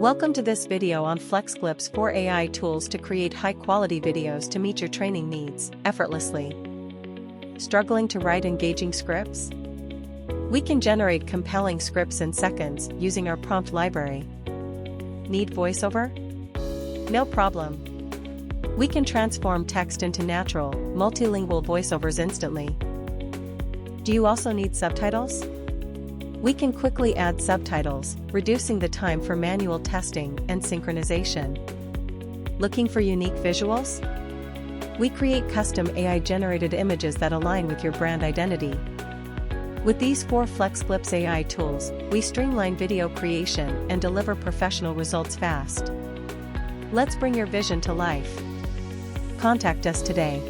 Welcome to this video on FlexClip's 4 AI tools to create high-quality videos to meet your training needs, effortlessly. Struggling to write engaging scripts? We can generate compelling scripts in seconds using our prompt library. Need voiceover? No problem. We can transform text into natural, multilingual voiceovers instantly. Do you also need subtitles? We can quickly add subtitles, reducing the time for manual testing and synchronization. Looking for unique visuals? We create custom AI-generated images that align with your brand identity. With these 4 FlexClip's AI tools, we streamline video creation and deliver professional results fast. Let's bring your vision to life. Contact us today.